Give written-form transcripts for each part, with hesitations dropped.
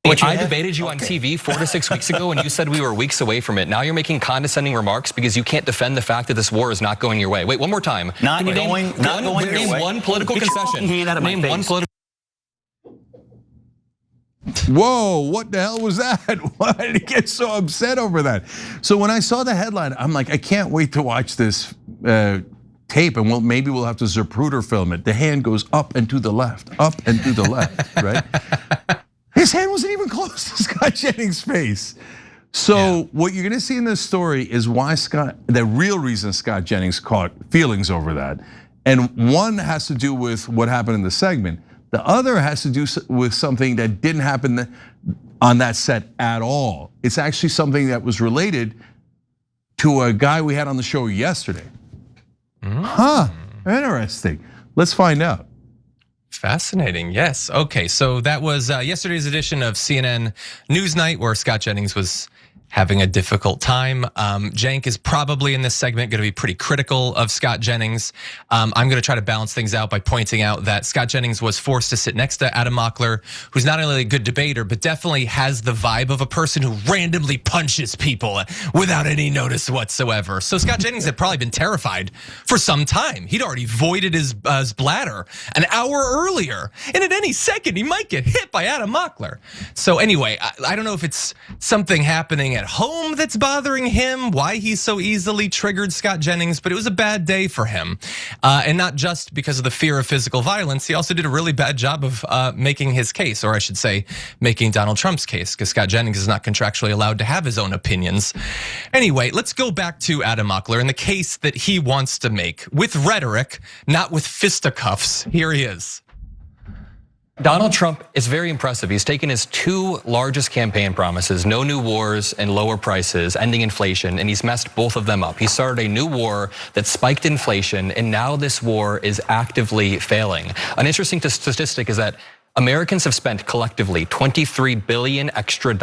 I debated you on TV 4 to 6 weeks ago and you said we were weeks away from it. Now you're making condescending remarks because you can't defend the fact that this war is not going your way. Wait, one more time. Not going your way. Name one political concession. Name one political. Whoa, what the hell was that? Why did he get so upset over that? So when I saw the headline, I'm like, I can't wait to watch this tape, and maybe we'll have to Zapruder film it. The hand goes up and to the left, right? His hand wasn't even close to Scott Jennings' face. So what you're gonna see in this story is why the real reason Scott Jennings caught feelings over that. And one has to do with what happened in the segment. The other has to do with something that didn't happen on that set at all. It's actually something that was related to a guy we had on the show yesterday. Interesting. Let's find out. Fascinating, yes. Okay, so that was yesterday's edition of CNN NewsNight where Scott Jennings was having a difficult time. Cenk is probably in this segment gonna be pretty critical of Scott Jennings. I'm gonna try to balance things out by pointing out that Scott Jennings was forced to sit next to Adam Mockler, who's not only a good debater, but definitely has the vibe of a person who randomly punches people without any notice whatsoever. So Scott Jennings had probably been terrified for some time. He'd already voided his bladder an hour earlier, and at any second he might get hit by Adam Mockler. So anyway, I don't know if it's something happening at home that's bothering him, why he's so easily triggered Scott Jennings, but it was a bad day for him. And not just because of the fear of physical violence, he also did a really bad job of making his case, or I should say, making Donald Trump's case, because Scott Jennings is not contractually allowed to have his own opinions. Anyway, let's go back to Adam Mockler and the case that he wants to make with rhetoric, not with fisticuffs. Here he is. Donald Trump is very impressive. He's taken his two largest campaign promises, no new wars and lower prices, ending inflation, and he's messed both of them up. He started a new war that spiked inflation, and now this war is actively failing. An interesting statistic is that Americans have spent collectively $23 billion extra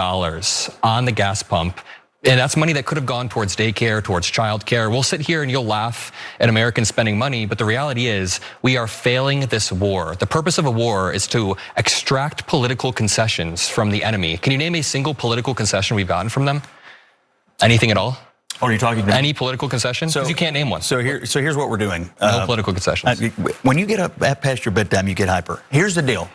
on the gas pump. And that's money that could have gone towards daycare, towards childcare. We'll sit here and you'll laugh at Americans spending money, but the reality is we are failing this war. The purpose of a war is to extract political concessions from the enemy. Can you name a single political concession we've gotten from them? Anything at all? Or are you talking about any political concession? Because you can't name one. So here's what we're doing. No political concessions. When you get up past your bedtime, you get hyper. Here's the deal.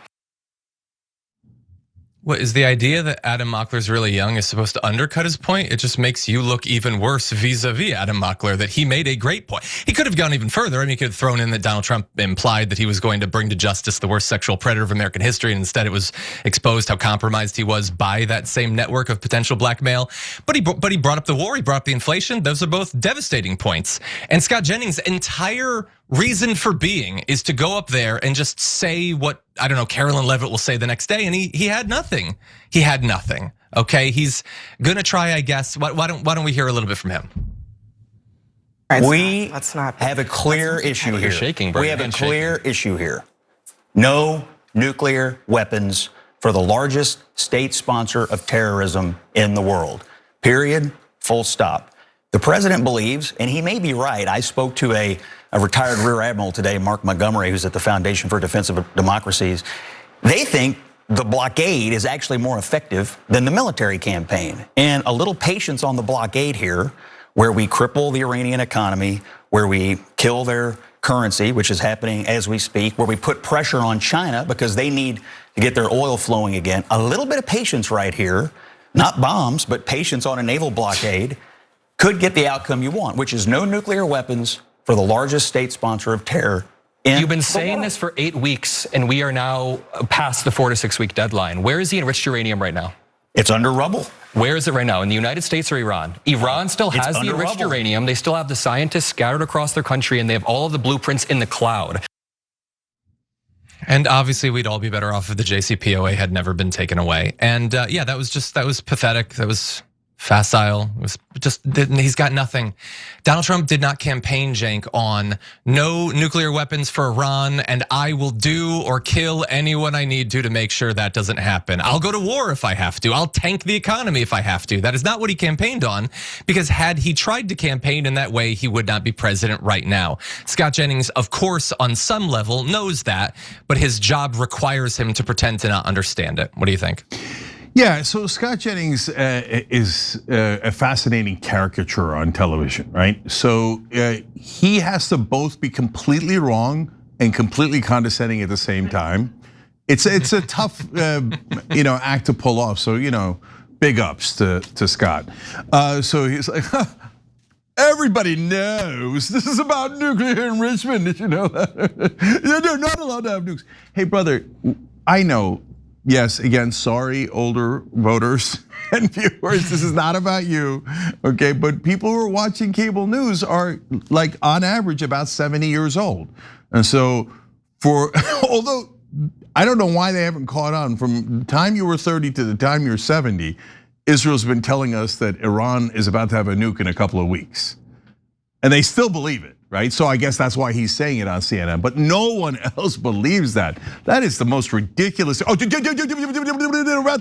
What is the idea that Adam Mockler's really young is supposed to undercut his point? It just makes you look even worse vis-a-vis Adam Mockler, that he made a great point. He could have gone even further. I mean, he could have thrown in that Donald Trump implied that he was going to bring to justice the worst sexual predator of American history, and instead it was exposed how compromised he was by that same network of potential blackmail. But he brought up the war, he brought up the inflation. Those are both devastating points. And Scott Jennings' entire reason for being is to go up there and just say what, I don't know, Carolyn Levitt will say the next day, and he had nothing. He had nothing, okay? He's gonna try, I guess. Why don't we hear a little bit from him? We have a clear issue here. We have a clear issue here. No nuclear weapons for the largest state sponsor of terrorism in the world. Period, full stop. The president believes, and he may be right. I spoke to a retired Rear Admiral today, Mark Montgomery, who's at the Foundation for Defense of Democracies. They think the blockade is actually more effective than the military campaign. And a little patience on the blockade here, where we cripple the Iranian economy, where we kill their currency, which is happening as we speak, where we put pressure on China because they need to get their oil flowing again. A little bit of patience right here, not bombs, but patience on a naval blockade could get the outcome you want, which is no nuclear weapons for the largest state sponsor of terror. You've been saying this for 8 weeks, and we are now past the 4 to 6 week deadline. Where is the enriched uranium right now? It's under rubble. Where is it right now? In the United States or Iran? Iran still has the enriched uranium. They still have the scientists scattered across their country, and they have all of the blueprints in the cloud. And obviously we'd all be better off if the JCPOA had never been taken away. And yeah, that was pathetic. That was facile. It was just, he's got nothing. Donald Trump did not campaign, Cenk, on no nuclear weapons for Iran, and I will do or kill anyone I need to make sure that doesn't happen. I'll go to war if I have to. I'll tank the economy if I have to. That is not what he campaigned on, because had he tried to campaign in that way, he would not be president right now. Scott Jennings, of course, on some level knows that, but his job requires him to pretend to not understand it. What do you think? Yeah, so Scott Jennings is a fascinating caricature on television, right? So he has to both be completely wrong and completely condescending at the same time. It's a tough act to pull off. So big ups to Scott. So he's like, everybody knows this is about nuclear enrichment. Did you know that? They're not allowed to have nukes. Hey, brother, I know. Yes, again, sorry, older voters and viewers, this is not about you, okay? But people who are watching cable news are, like, on average, about 70 years old. And so, although I don't know why they haven't caught on, from the time you were 30 to the time you're 70, Israel's been telling us that Iran is about to have a nuke in a couple of weeks. And they still believe it, right? So I guess that's why he's saying it on CNN, but no one else believes that. That is the most ridiculous. Oh, they're about to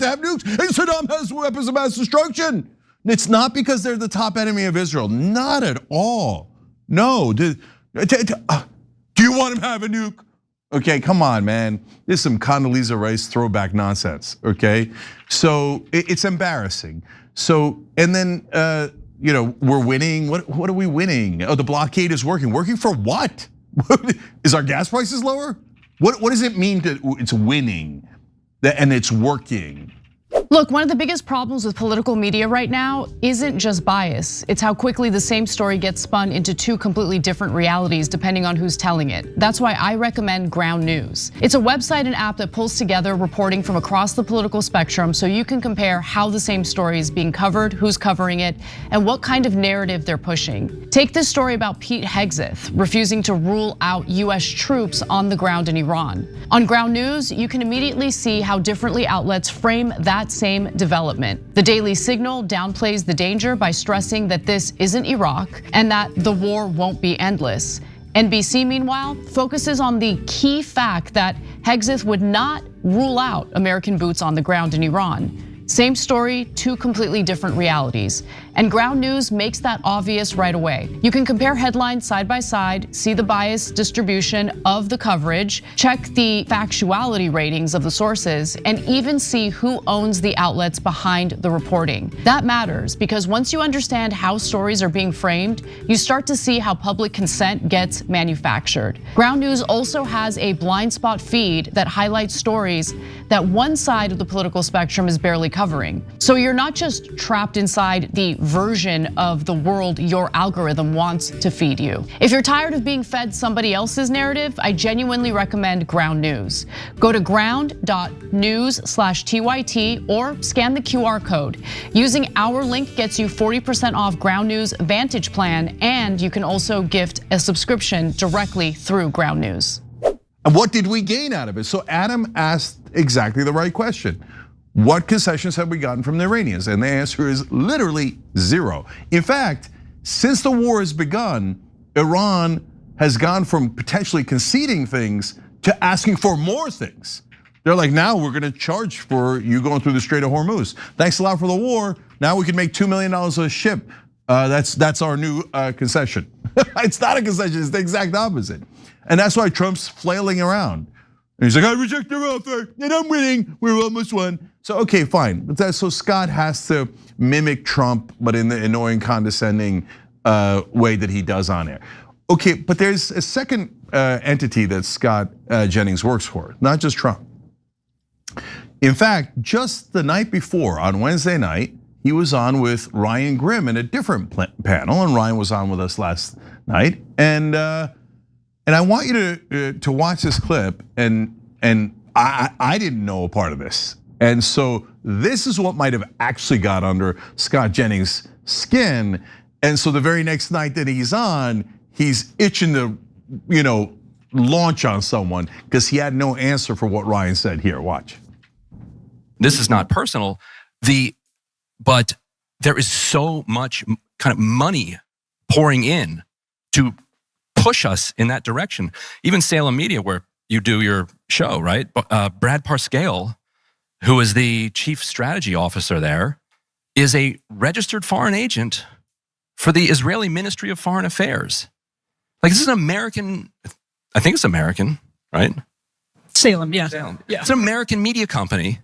have nukes, and Saddam has weapons of mass destruction. It's not because they're the top enemy of Israel, not at all. No, do you want him to have a nuke? Okay, come on, man. This is some Condoleezza Rice throwback nonsense, okay? So it's embarrassing. So, and then, we're winning. What are we winning? Oh, the blockade is working. Working for what? Is our gas prices lower? What does it mean that it's winning and it's working? Look, one of the biggest problems with political media right now isn't just bias. It's how quickly the same story gets spun into two completely different realities depending on who's telling it. That's why I recommend Ground News. It's a website and app that pulls together reporting from across the political spectrum so you can compare how the same story is being covered, who's covering it, and what kind of narrative they're pushing. Take this story about Pete Hegseth refusing to rule out US troops on the ground in Iran. On Ground News, you can immediately see how differently outlets frame that same development. The Daily Signal downplays the danger by stressing that this isn't Iraq and that the war won't be endless. NBC, meanwhile, focuses on the key fact that Hegseth would not rule out American boots on the ground in Iran. Same story, two completely different realities. And Ground News makes that obvious right away. You can compare headlines side by side, see the bias distribution of the coverage, check the factuality ratings of the sources, and even see who owns the outlets behind the reporting. That matters because once you understand how stories are being framed, you start to see how public consent gets manufactured. Ground News also has a blind spot feed that highlights stories that one side of the political spectrum is barely covering. So you're not just trapped inside the version of the world your algorithm wants to feed you. If you're tired of being fed somebody else's narrative, I genuinely recommend Ground News. Go to ground.news/TYT or scan the QR code. Using our link gets you 40% off Ground News Vantage Plan, and you can also gift a subscription directly through Ground News. And what did we gain out of it? So Adam asked exactly the right question. What concessions have we gotten from the Iranians? And the answer is literally zero. In fact, since the war has begun, Iran has gone from potentially conceding things to asking for more things. They're like, now we're gonna charge for you going through the Strait of Hormuz. Thanks a lot for the war. Now we can make $2 million a ship. That's our new concession. It's not a concession, it's the exact opposite. And that's why Trump's flailing around. And he's like, I reject the welfare, and I'm winning, we're almost won. So, okay, fine. But so Scott has to mimic Trump, but in the annoying, condescending way that he does on air. Okay, but there's a second entity that Scott Jennings works for, not just Trump. In fact, just the night before, on Wednesday night, he was on with Ryan Grimm in a different panel, and Ryan was on with us last night. And I want you to watch this clip, and I didn't know a part of this. And so this is what might have actually got under Scott Jennings' skin. And so the very next night that he's on, he's itching to, launch on someone because he had no answer for what Ryan said. Here, watch. This is not personal, but there is so much kind of money pouring in to push us in that direction. Even Salem Media, where you do your show, right? Brad Parscale, who is the chief strategy officer there, is a registered foreign agent for the Israeli Ministry of Foreign Affairs. Like, this is an American, I think it's American, right? Salem, yeah. Salem. Yeah. It's an American media company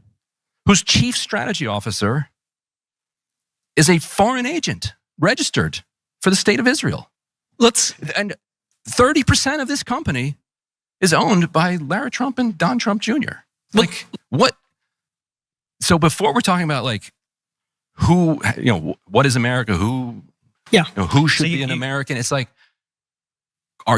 whose chief strategy officer is a foreign agent registered for the state of Israel. And 30% of this company is owned by Larry Trump and Don Trump Jr. Like, what? So before we're talking about like who, what is America? Who should be an American? It's like,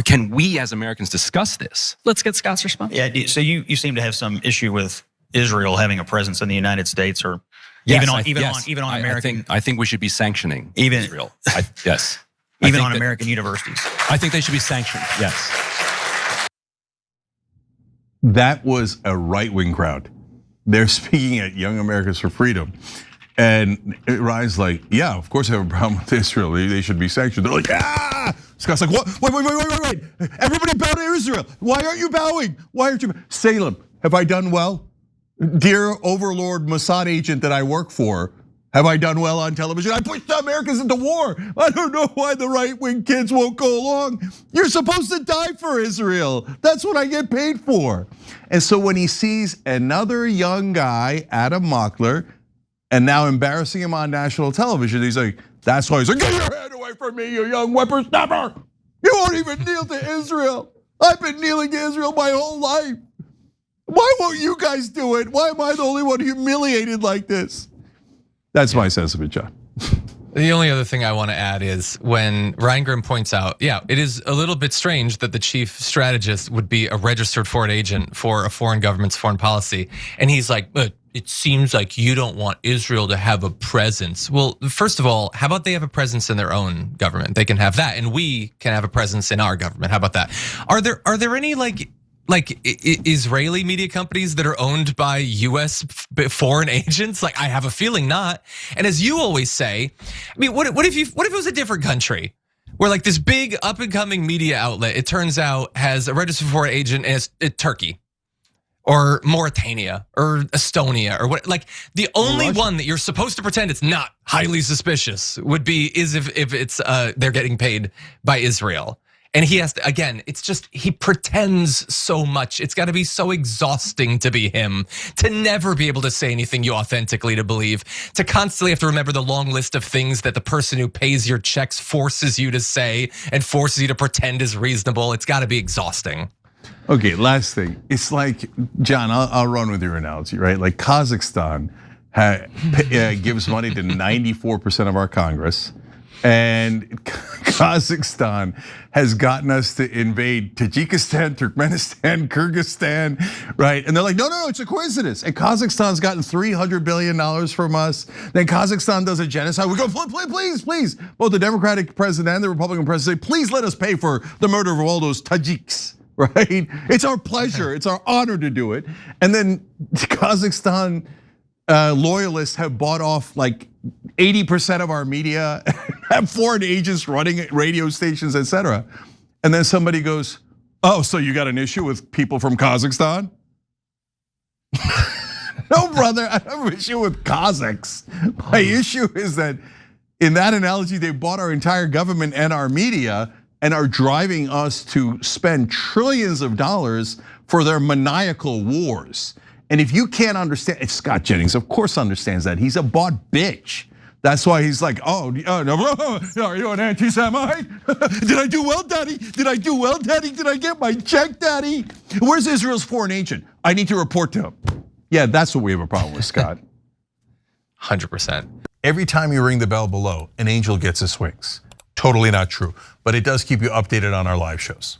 can we as Americans discuss this? Let's get Scott's response. Yeah. So you seem to have some issue with Israel having a presence in the United States, or Yes, even on American. I think we should be sanctioning Even- Israel. Yes. Even on American universities. I think they should be sanctioned. Yes. That was a right-wing crowd. They're speaking at Young Americans for Freedom. And Ryan's like, yeah, of course I have a problem with Israel. They should be sanctioned. They're like, ah! Scott's like, what? Wait. Everybody bow to Israel. Why aren't you bowing? Why aren't you? Salem, have I done well? Dear overlord Mossad agent that I work for, have I done well on television? I pushed the Americans into war. I don't know why the right-wing kids won't go along. You're supposed to die for Israel. That's what I get paid for. And so when he sees another young guy, Adam Mockler, and now embarrassing him on national television, he's like, that's why he's like, get your hand away from me, you young whippersnapper. You won't even kneel to Israel. I've been kneeling to Israel my whole life. Why won't you guys do it? Why am I the only one humiliated like this? That's my sense of it, John. The only other thing I want to add is when Ryan Grim points out, it is a little bit strange that the chief strategist would be a registered foreign agent for a foreign government's foreign policy. And he's like, but it seems like you don't want Israel to have a presence. Well, first of all, how about they have a presence in their own government? They can have that, and we can have a presence in our government. How about that? Are there any like Israeli media companies that are owned by US foreign agents? Like, I have a feeling not. And as you always say, I mean, what if it was a different country where like this big up and coming media outlet, it turns out has a registered foreign agent and it's Turkey or Mauritania or Estonia or what? Like the only one that you're supposed to pretend it's not highly suspicious is if it's they're getting paid by Israel. And he has to, again, it's just, he pretends so much. It's gotta be so exhausting to be him, to never be able to say anything you authentically to believe, to constantly have to remember the long list of things that the person who pays your checks forces you to say and forces you to pretend is reasonable. It's gotta be exhausting. Okay, last thing. It's like, John, I'll run with your analogy, right? Like Kazakhstan gives money to 94% of our Congress. And Kazakhstan has gotten us to invade Tajikistan, Turkmenistan, Kyrgyzstan, right? And they're like, no, it's a coincidence. And Kazakhstan's gotten $300 billion from us. Then Kazakhstan does a genocide. We go, please. Both the Democratic president and the Republican president say, please let us pay for the murder of all those Tajiks, right? It's our pleasure, it's our honor to do it. And then Kazakhstan loyalists have bought off like 80% of our media, have foreign agents running radio stations, etc. And then somebody goes, oh, so you got an issue with people from Kazakhstan? No, brother, I have an issue with Kazakhs. My issue is that in that analogy, they bought our entire government and our media and are driving us to spend trillions of dollars for their maniacal wars. And if you can't understand, it's Scott Jennings, of course understands that. He's a bought bitch. That's why he's like, oh, no, are you an anti-Semite? Did I do well, daddy? Did I do well, daddy? Did I get my check, daddy? Where's Israel's foreign agent? I need to report to him. Yeah, that's what we have a problem with, Scott. 100%. Every time you ring the bell below, an angel gets his wings. Totally not true, but it does keep you updated on our live shows.